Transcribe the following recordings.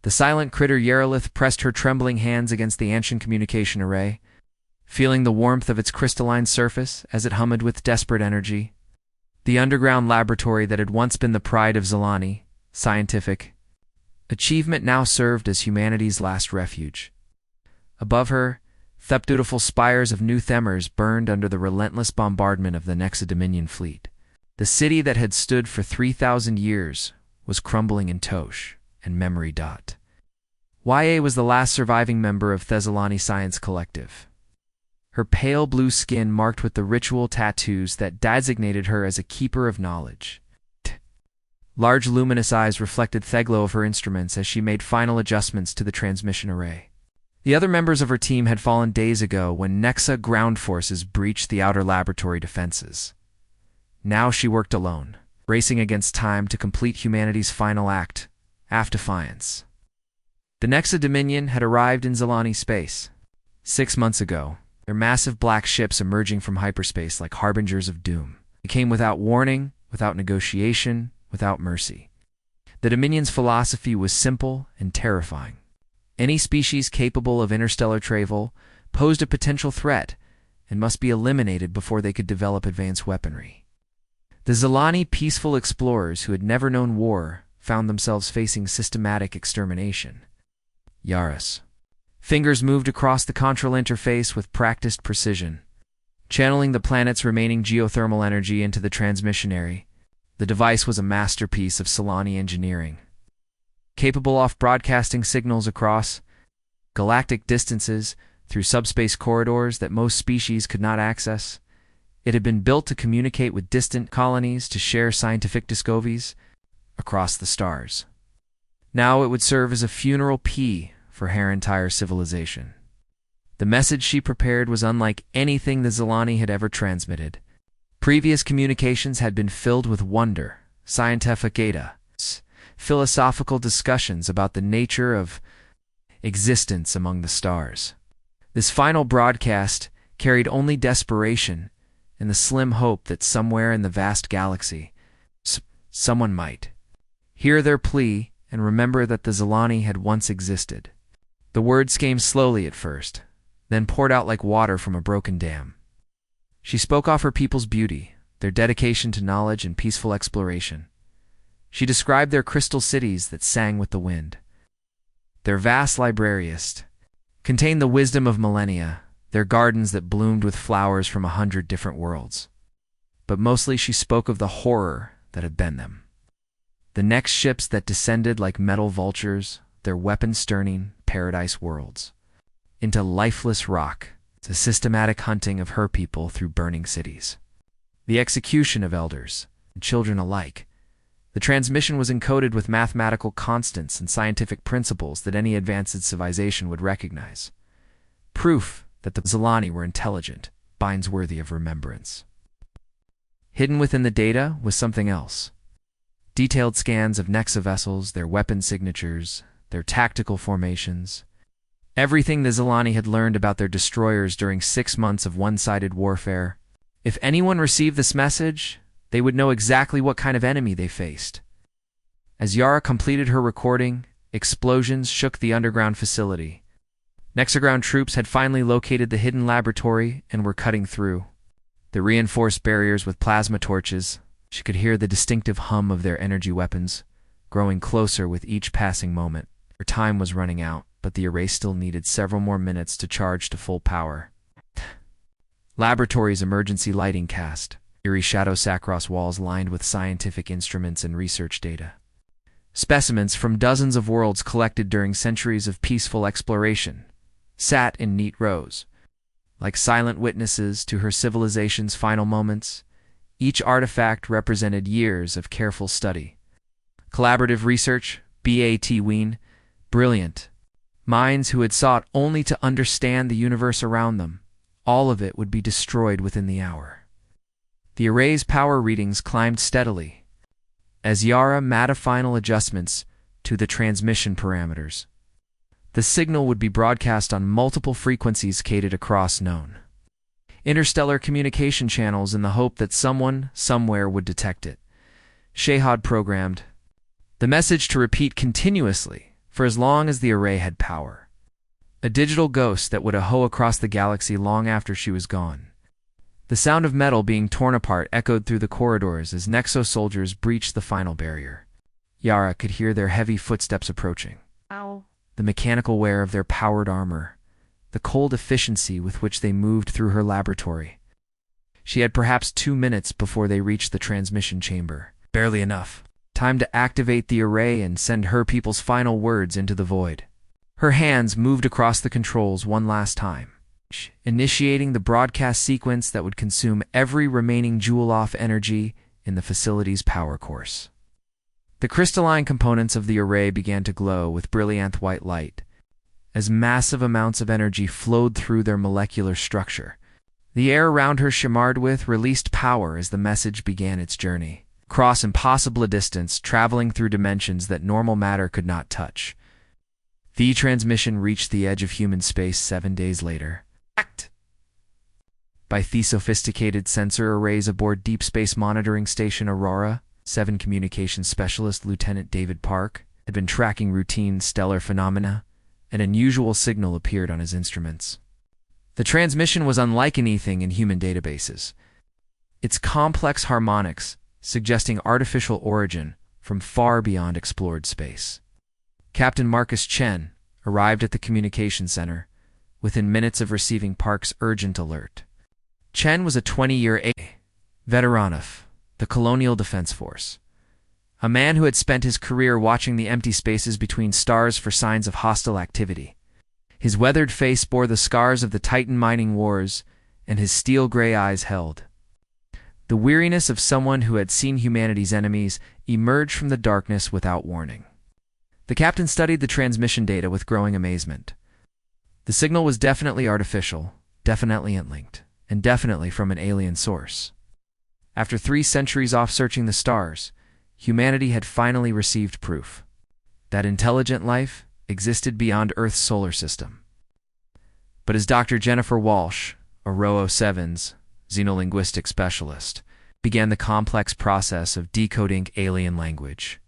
The silent critter Yarelith pressed her trembling hands against the ancient communication array, feeling the warmth of its crystalline surface as it hummed with desperate energy. The underground laboratory that had once been the pride of Zilani, scientific achievement, now served as humanity's last refuge. Above her, thep-dutiful spires of new Themers burned under the relentless bombardment of the Nexadominion fleet. The city that had stood for 3,000 years was crumbling in Tosh and memory. YA was the last surviving member of Thessalani Science Collective. Her pale blue skin marked with the ritual tattoos that designated her as a keeper of knowledge. Large luminous eyes reflected the glow of her instruments as she made final adjustments to the transmission array. The other members of her team had fallen days ago when Nexa ground forces breached the outer laboratory defenses. Now she worked alone, racing against time to complete humanity's final act, Defiance. The Nexadominion had arrived in Zilani space 6 months ago, their massive black ships emerging from hyperspace like harbingers of doom. They came without warning, without negotiation, without mercy. The Dominion's philosophy was simple and terrifying. Any species capable of interstellar travel posed a potential threat and must be eliminated before they could develop advanced weaponry. The Zilani peaceful explorers who had never known war found themselves facing systematic extermination. Yaris. Fingers moved across the control interface with practiced precision, channeling the planet's remaining geothermal energy into the transmissionary. The device was a masterpiece of Solani engineering. Capable of broadcasting signals across galactic distances through subspace corridors that most species could not access, it had been built to communicate with distant colonies to share scientific discoveries across the stars. Now it would serve as a funeral pea for her entire civilization. The message she prepared was unlike anything the Zilani had ever transmitted. Previous communications had been filled with wonder, scientific data, philosophical discussions about the nature of existence among the stars. This final broadcast carried only desperation and the slim hope that somewhere in the vast galaxy, someone might hear their plea and remember that the Zilani had once existed. The words came slowly at first, then poured out like water from a broken dam. She spoke of her people's beauty, their dedication to knowledge and peaceful exploration. She described their crystal cities that sang with the wind. Their vast librariist contained the wisdom of millennia, their gardens that bloomed with flowers from 100 different worlds. But mostly she spoke of the horror that had been them. The next ships that descended like metal vultures, their weapon-sterning paradise worlds, into lifeless rock, the systematic hunting of her people through burning cities. The execution of elders and children alike. The transmission was encoded with mathematical constants and scientific principles that any advanced civilization would recognize. Proof that the Zilani were intelligent, binds worthy of remembrance. Hidden within the data was something else. Detailed scans of Nexa vessels, their weapon signatures, their tactical formations. Everything the Zilani had learned about their destroyers during 6 months of one-sided warfare. If anyone received this message, they would know exactly what kind of enemy they faced. As Yara completed her recording, explosions shook the underground facility. Nexaground troops had finally located the hidden laboratory and were cutting through. The reinforced barriers with plasma torches, she could hear the distinctive hum of their energy weapons, growing closer with each passing moment. Her time was running out, but the array still needed several more minutes to charge to full power. Laboratory's emergency lighting cast, eerie shadow Sacros walls lined with scientific instruments and research data. Specimens from dozens of worlds collected during centuries of peaceful exploration sat in neat rows. Like silent witnesses to her civilization's final moments, each artifact represented years of careful study. Collaborative research, BAT Ween, brilliant. Minds who had sought only to understand the universe around them. All of it would be destroyed within the hour. The array's power readings climbed steadily as Yara made final adjustments to the transmission parameters. The signal would be broadcast on multiple frequencies caded across known interstellar communication channels in the hope that someone, somewhere would detect it. Shahad programmed the message to repeat continuously, for as long as the array had power. A digital ghost that would ahoe across the galaxy long after she was gone. The sound of metal being torn apart echoed through the corridors as Nexo soldiers breached the final barrier. Yara could hear their heavy footsteps approaching. Ow. The mechanical wear of their powered armor, the cold efficiency with which they moved through her laboratory. She had perhaps 2 minutes before they reached the transmission chamber. Barely enough. Time to activate the array and send her people's final words into the void. Her hands moved across the controls one last time, initiating the broadcast sequence that would consume every remaining joule-off energy in the facility's power course. The crystalline components of the array began to glow with brilliant white light, as massive amounts of energy flowed through their molecular structure. The air around her shimmered with released power as the message began its journey, across impossible distance, traveling through dimensions that normal matter could not touch. The transmission reached the edge of human space 7 days later. By the sophisticated sensor arrays aboard Deep Space Monitoring Station Aurora, 7 Communications Specialist Lieutenant David Park had been tracking routine stellar phenomena. An unusual signal appeared on his instruments. The transmission was unlike anything in human databases. Its complex harmonics suggesting artificial origin from far beyond explored space. Captain Marcus Chen arrived at the communications center within minutes of receiving Park's urgent alert. Chen was a 20-year veteran of the Colonial Defense Force, a man who had spent his career watching the empty spaces between stars for signs of hostile activity. His weathered face bore the scars of the Titan mining wars, and his steel-gray eyes held the weariness of someone who had seen humanity's enemies emerge from the darkness without warning. The captain studied the transmission data with growing amazement. The signal was definitely artificial, definitely interlinked, and definitely from an alien source. After 3 centuries off searching the stars, humanity had finally received proof that intelligent life existed beyond Earth's solar system. But as Dr. Jennifer Walsh, a Row 07's xenolinguistic specialist, began the complex process of decoding alien language,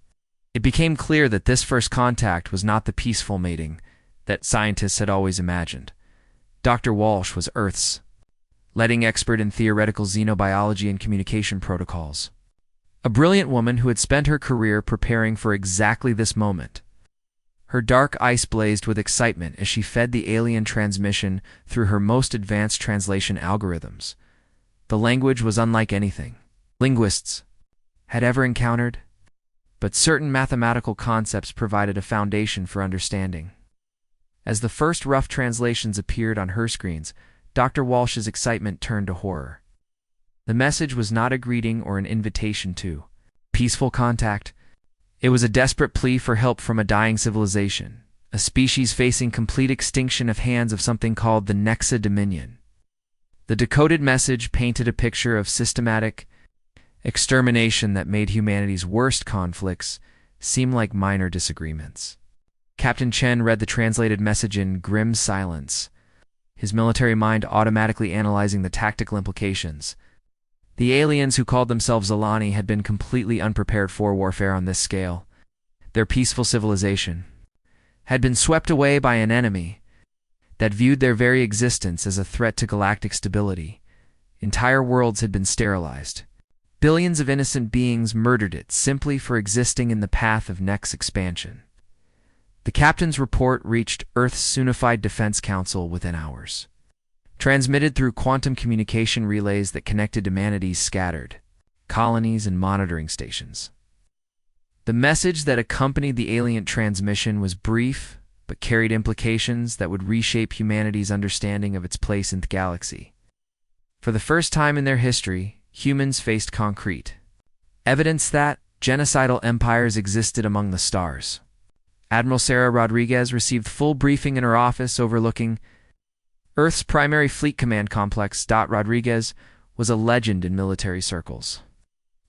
it became clear that this first contact was not the peaceful mating that scientists had always imagined. Dr. Walsh was Earth's leading expert in theoretical xenobiology and communication protocols. A brilliant woman who had spent her career preparing for exactly this moment. Her dark eyes blazed with excitement as she fed the alien transmission through her most advanced translation algorithms. The language was unlike anything linguists had ever encountered, but certain mathematical concepts provided a foundation for understanding. As the first rough translations appeared on her screens, Dr. Walsh's excitement turned to horror. The message was not a greeting or an invitation to peaceful contact. It was a desperate plea for help from a dying civilization, a species facing complete extinction at hands of something called the Nexa Dominion. The decoded message painted a picture of systematic extermination that made humanity's worst conflicts seem like minor disagreements. Captain Chen read the translated message in grim silence, his military mind automatically analyzing the tactical implications. The aliens who called themselves Alani had been completely unprepared for warfare on this scale. Their peaceful civilization had been swept away by an enemy that viewed their very existence as a threat to galactic stability. Entire worlds had been sterilized. Billions of innocent beings murdered it simply for existing in the path of next expansion. The captain's report reached Earth's Unified Defense Council within hours, transmitted through quantum communication relays that connected humanity's scattered colonies and monitoring stations. The message that accompanied the alien transmission was brief, but carried implications that would reshape humanity's understanding of its place in the galaxy. For the first time in their history, humans faced concrete evidence that genocidal empires existed among the stars. Admiral Sarah Rodriguez received full briefing in her office overlooking Earth's primary fleet command complex. Rodriguez was a legend in military circles.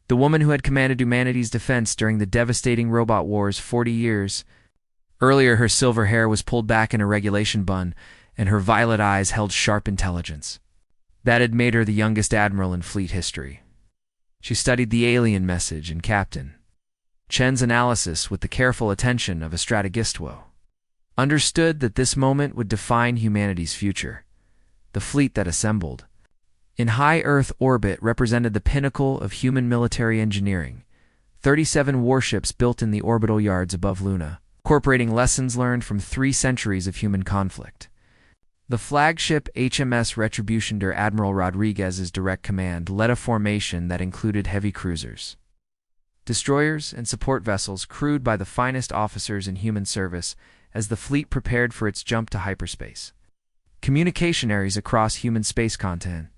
The woman who had commanded humanity's defense during the devastating robot wars 40 years earlier. Her silver hair was pulled back in a regulation bun, and her violet eyes held sharp intelligence. That had made her the youngest admiral in fleet history. She studied the alien message and captain Chen's analysis, with the careful attention of a strategisto, understood that this moment would define humanity's future. The fleet that assembled in high Earth orbit represented the pinnacle of human military engineering. 37 warships built in the orbital yards above Luna, incorporating lessons learned from 3 centuries of human conflict. The flagship HMS Retribution under Admiral Rodriguez's direct command led a formation that included heavy cruisers, destroyers, and support vessels crewed by the finest officers in human service as the fleet prepared for its jump to hyperspace. Communicationaries across human space content.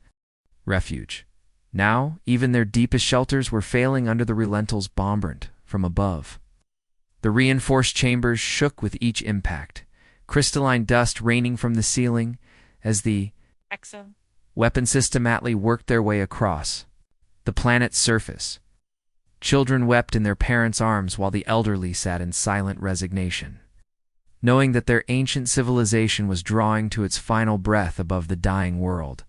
Refuge. Now, even their deepest shelters were failing under the relentless bombardment from above. The reinforced chambers shook with each impact, crystalline dust raining from the ceiling as the weapon systematically worked their way across the planet's surface. Children wept in their parents' arms while the elderly sat in silent resignation, knowing that their ancient civilization was drawing to its final breath above the dying world.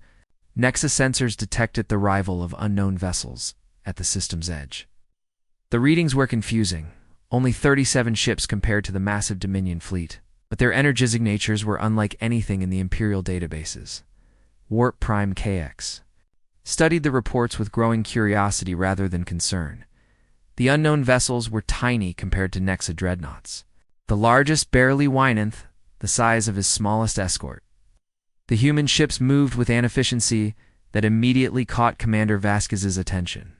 Nexa sensors detected the arrival of unknown vessels at the system's edge. The readings were confusing, only 37 ships compared to the massive Dominion fleet, but their energy signatures were unlike anything in the Imperial databases. Warp Prime KX studied the reports with growing curiosity rather than concern. The unknown vessels were tiny compared to Nexa dreadnoughts, the largest barely Wynanth, the size of his smallest escort. The human ships moved with an efficiency that immediately caught Commander Vasquez's attention.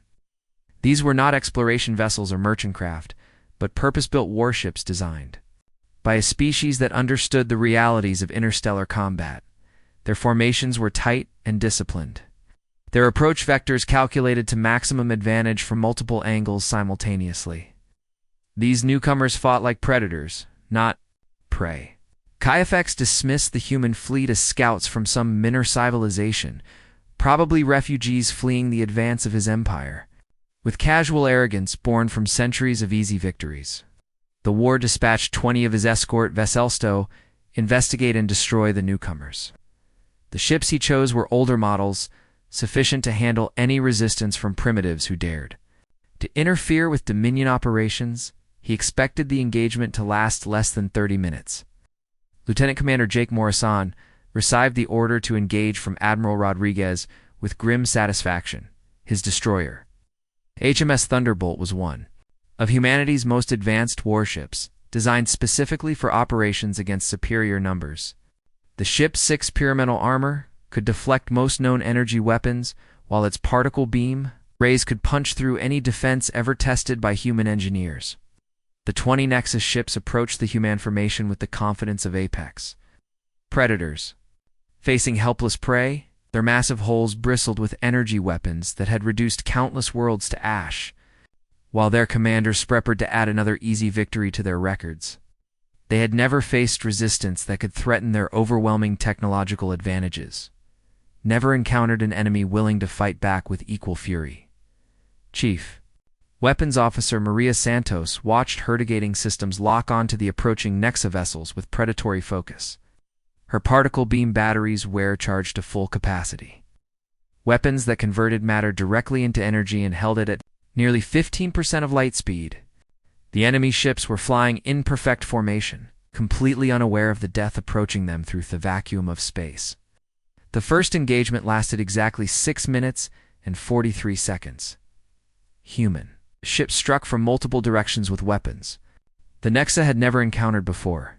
These were not exploration vessels or merchant craft, but purpose-built warships designed by a species that understood the realities of interstellar combat. Their formations were tight and disciplined, their approach vectors calculated to maximum advantage from multiple angles simultaneously. These newcomers fought like predators, not prey. Kaifex dismissed the human fleet as scouts from some minor civilization, probably refugees fleeing the advance of his empire. With casual arrogance born from centuries of easy victories, the war dispatched 20 of his escort vessels to investigate and destroy the newcomers. The ships he chose were older models, sufficient to handle any resistance from primitives who dared to interfere with Dominion operations. He expected the engagement to last less than 30 minutes. Lieutenant Commander Jake Morrison received the order to engage from Admiral Rodriguez with grim satisfaction. His destroyer, HMS Thunderbolt, was one of humanity's most advanced warships, designed specifically for operations against superior numbers. The ship's 6 pyramidal armor could deflect most known energy weapons, while its particle beam rays could punch through any defense ever tested by human engineers. The 20 Nexus ships approached the human formation with the confidence of apex predators. Facing helpless prey, their massive hulls bristled with energy weapons that had reduced countless worlds to ash, while their commanders prepared to add another easy victory to their records. They had never faced resistance that could threaten their overwhelming technological advantages, never encountered an enemy willing to fight back with equal fury. Chief Weapons Officer Maria Santos watched herdigating systems lock onto the approaching Nexa vessels with predatory focus. Her particle beam batteries were charged to full capacity. Weapons that converted matter directly into energy and held it at nearly 15% of light speed. The enemy ships were flying in perfect formation, completely unaware of the death approaching them through the vacuum of space. The first engagement lasted exactly 6 minutes and 43 seconds. Human ships struck from multiple directions with weapons the Nexa had never encountered before.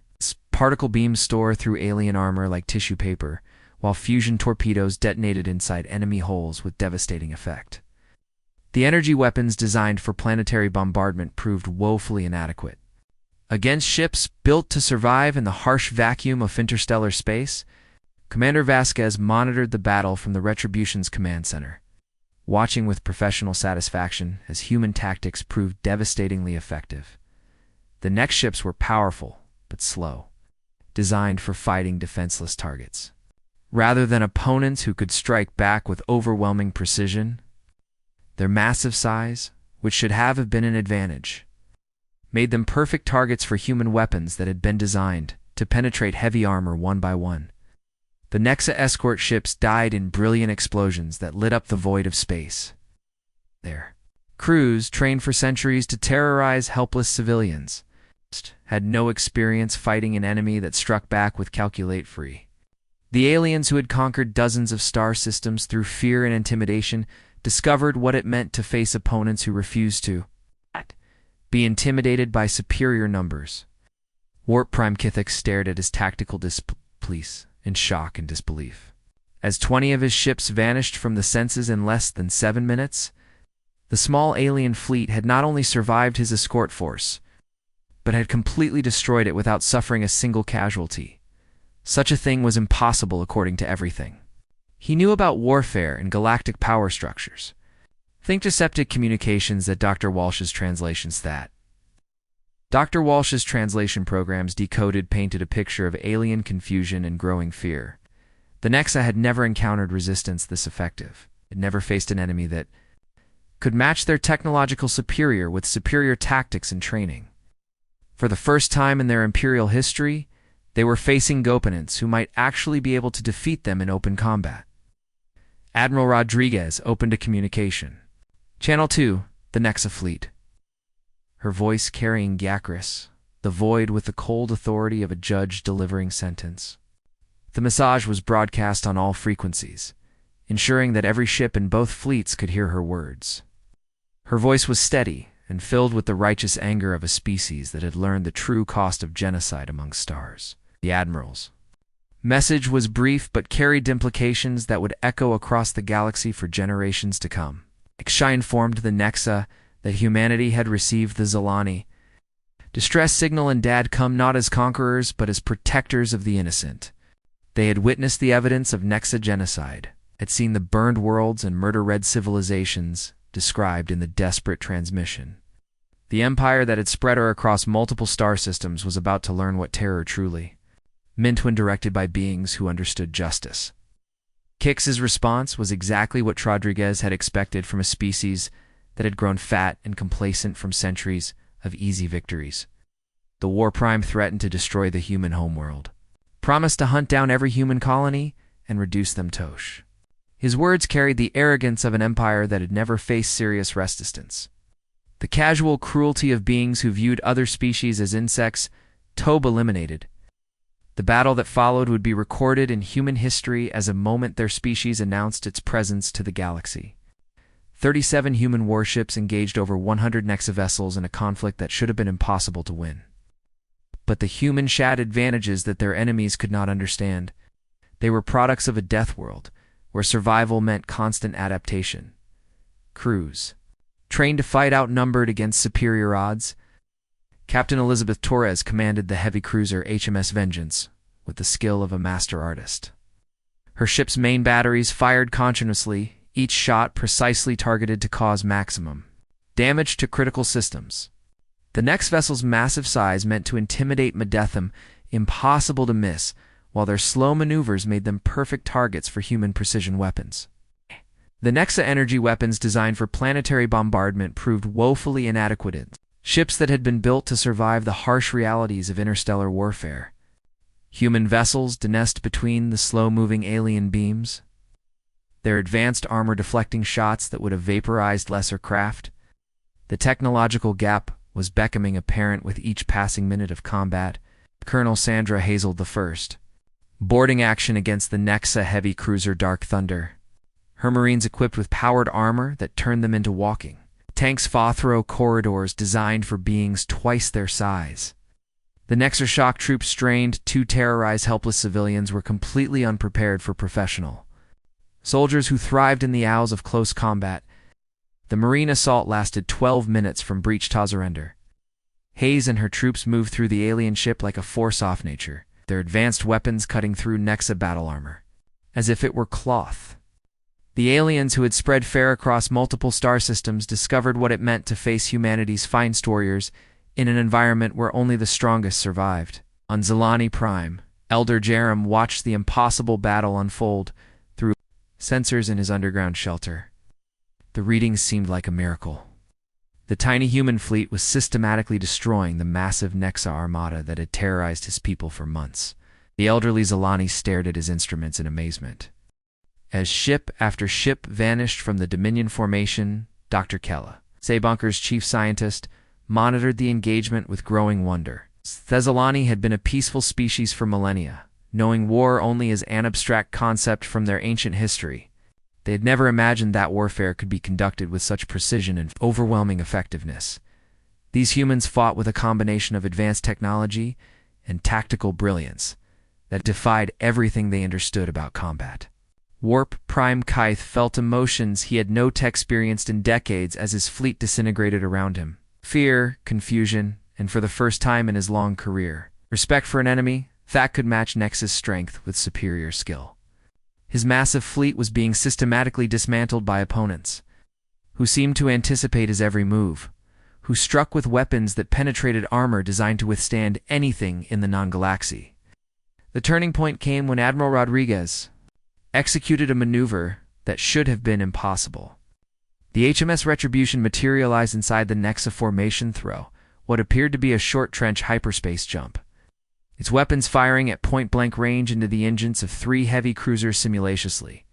Particle beams tore through alien armor like tissue paper, while fusion torpedoes detonated inside enemy hulls with devastating effect. The energy weapons designed for planetary bombardment proved woefully inadequate. Against ships built to survive in the harsh vacuum of interstellar space, Commander Vasquez monitored the battle from the Retribution's command center, watching with professional satisfaction as human tactics proved devastatingly effective. The next ships were powerful, but slow, designed for fighting defenseless targets, rather than opponents who could strike back with overwhelming precision. Their massive size, which should have been an advantage, made them perfect targets for human weapons that had been designed to penetrate heavy armor one by one. The Nexa escort ships died in brilliant explosions that lit up the void of space. Their Crews, trained for centuries to terrorize helpless civilians, had no experience fighting an enemy that struck back with calculate-free. The aliens who had conquered dozens of star systems through fear and intimidation discovered what it meant to face opponents who refused to be intimidated by superior numbers. Warp Prime Kithik stared at his tactical displays in shock and disbelief. As 20 of his ships vanished from the senses in less than 7 minutes, the small alien fleet had not only survived his escort force, but had completely destroyed it without suffering a single casualty. Such a thing was impossible according to everything he knew about warfare and galactic power structures. Think deceptive communications that Dr. Walsh's translations that. Dr. Walsh's translation programs decoded painted a picture of alien confusion and growing fear. The Nexa had never encountered resistance this effective. It never faced an enemy that could match their technological superior with superior tactics and training. For the first time in their imperial history, they were facing opponents who might actually be able to defeat them in open combat. Admiral Rodriguez opened a communication. Channel 2, the Nexa Fleet. Her voice carrying Gakris, the void with the cold authority of a judge delivering sentence. The message was broadcast on all frequencies, ensuring that every ship in both fleets could hear her words. Her voice was steady and filled with the righteous anger of a species that had learned the true cost of genocide among stars. The Admiral's message was brief but carried implications that would echo across the galaxy for generations to come. Iksha informed the Nexa that humanity had received the Zalani distress signal and Dad come not as conquerors but as protectors of the innocent. They had witnessed the evidence of Nexa genocide, had seen the burned worlds and murder-red civilizations described in the desperate transmission. The empire that had spread her across multiple star systems was about to learn what terror truly meant when directed by beings who understood justice. Kix's response was exactly what Rodriguez had expected from a species that had grown fat and complacent from centuries of easy victories. The War Prime threatened to destroy the human homeworld, promised to hunt down every human colony and reduce them to ash. His words carried the arrogance of an empire that had never faced serious resistance. The casual cruelty of beings who viewed other species as insects, Tobe eliminated. The battle that followed would be recorded in human history as a moment their species announced its presence to the galaxy. 37 human warships engaged over 100 Nexa vessels in a conflict that should have been impossible to win. But the humans had advantages that their enemies could not understand. They were products of a death world, where survival meant constant adaptation. Crews, trained to fight outnumbered against superior odds, Captain Elizabeth Torres commanded the heavy cruiser HMS Vengeance with the skill of a master artist. Her ship's main batteries fired continuously, each shot precisely targeted to cause maximum damage to critical systems. The next vessel's massive size meant to intimidate Medetham, impossible to miss, while their slow maneuvers made them perfect targets for human precision weapons. The Nexa energy weapons designed for planetary bombardment proved woefully inadequate. Ships that had been built to survive the harsh realities of interstellar warfare. Human vessels to nest between the slow-moving alien beams. Their advanced armor-deflecting shots that would have vaporized lesser craft. The technological gap was becoming apparent with each passing minute of combat. Colonel Sandra Hazel I. Boarding action against the Nexa heavy cruiser Dark Thunder. Her Marines equipped with powered armor that turned them into walking tanks fought through corridors designed for beings twice their size. The Nexa shock troops strained to terrorize helpless civilians were completely unprepared for professional soldiers who thrived in the hours of close combat. The Marine assault lasted 12 minutes from breach to surrender. Hayes and her troops moved through the alien ship like a force off nature, their advanced weapons cutting through Nexa battle armor, as if it were cloth. The aliens who had spread fare across multiple star systems discovered what it meant to face humanity's finest warriors in an environment where only the strongest survived. On Zalani Prime, Elder Jerem watched the impossible battle unfold through sensors in his underground shelter. The readings seemed like a miracle. The tiny human fleet was systematically destroying the massive Nexa armada that had terrorized his people for months. The elderly Zalani stared at his instruments in amazement. As ship after ship vanished from the Dominion formation, Dr. Kella Bunker's chief scientist, monitored the engagement with growing wonder. Thessalani had been a peaceful species for millennia, knowing war only as an abstract concept from their ancient history. They had never imagined that warfare could be conducted with such precision and overwhelming effectiveness. These humans fought with a combination of advanced technology and tactical brilliance that defied everything they understood about combat. Warp Prime Kythe felt emotions he had not experienced in decades as his fleet disintegrated around him. Fear, confusion, and for the first time in his long career, respect for an enemy that could match Nexus' strength with superior skill. His massive fleet was being systematically dismantled by opponents, who seemed to anticipate his every move, who struck with weapons that penetrated armor designed to withstand anything in the non-galaxy. The turning point came when Admiral Rodriguez executed a maneuver that should have been impossible. The HMS Retribution materialized inside the Nexa formation through what appeared to be a short trench hyperspace jump, its weapons firing at point-blank range into the engines of 3 heavy cruisers simultaneously.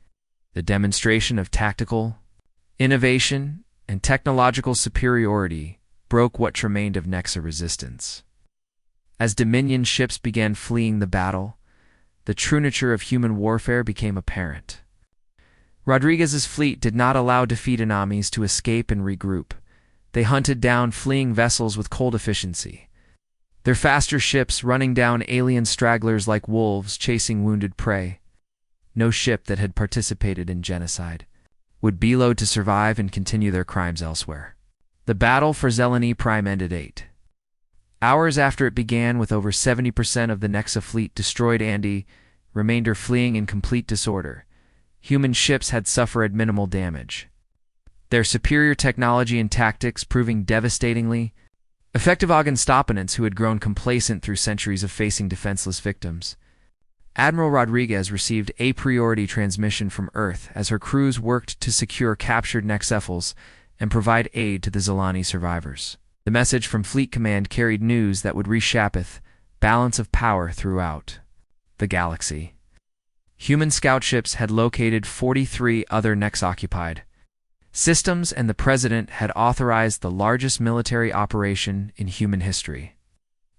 The demonstration of tactical innovation and technological superiority broke what remained of Nexa resistance. As Dominion ships began fleeing the battle, the true nature of human warfare became apparent. Rodriguez's fleet did not allow defeated enemies to escape and regroup. They hunted down fleeing vessels with cold efficiency, their faster ships running down alien stragglers like wolves chasing wounded prey. No ship that had participated in genocide would beload to survive and continue their crimes elsewhere. The battle for Zeleny Prime ended 8 hours after it began, with over 70% of the Nexa fleet destroyed and remainder fleeing in complete disorder. Human ships had suffered minimal damage, their superior technology and tactics proving devastatingly effective against opponents who had grown complacent through centuries of facing defenseless victims. Admiral Rodriguez received a priority transmission from Earth as her crews worked to secure captured Nexephals and provide aid to the Zeleny survivors. The message from Fleet Command carried news that would reshape balance of power throughout the galaxy. Human scout ships had located 43 other Nex-occupied systems, and the President had authorized the largest military operation in human history.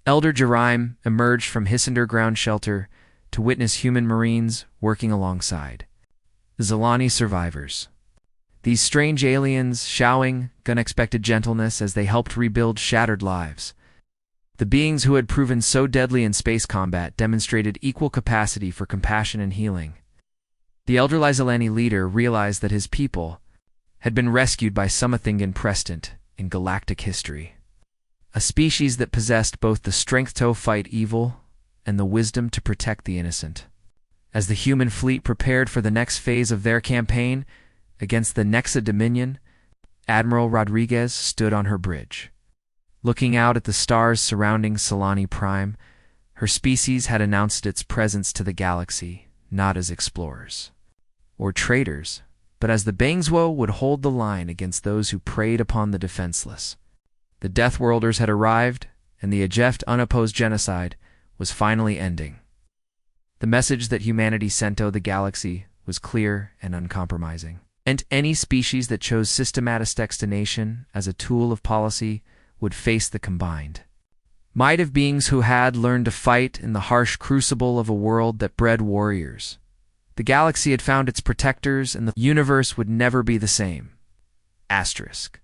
Elder Jeraim emerged from his underground shelter to witness human Marines working alongside the Zeleny survivors. These strange aliens showing unexpected gentleness as they helped rebuild shattered lives. The beings who had proven so deadly in space combat demonstrated equal capacity for compassion and healing. The elderly Zeleny leader realized that his people had been rescued by something unprecedented in galactic history, a species that possessed both the strength to fight evil and the wisdom to protect the innocent. As the human fleet prepared for the next phase of their campaign against the Nexa Dominion, Admiral Rodriguez stood on her bridge. Looking out at the stars surrounding Zeleny Prime, her species had announced its presence to the galaxy, not as explorers or traders, but as the Bangswo would hold the line against those who preyed upon the defenseless. The Death Worlders had arrived, and the Eject unopposed genocide was finally ending. The message that humanity sent to the galaxy was clear and uncompromising. And any species that chose systematic extermination as a tool of policy would face the combined might of beings who had learned to fight in the harsh crucible of a world that bred warriors. The galaxy had found its protectors, and the universe would never be the same. Asterisk.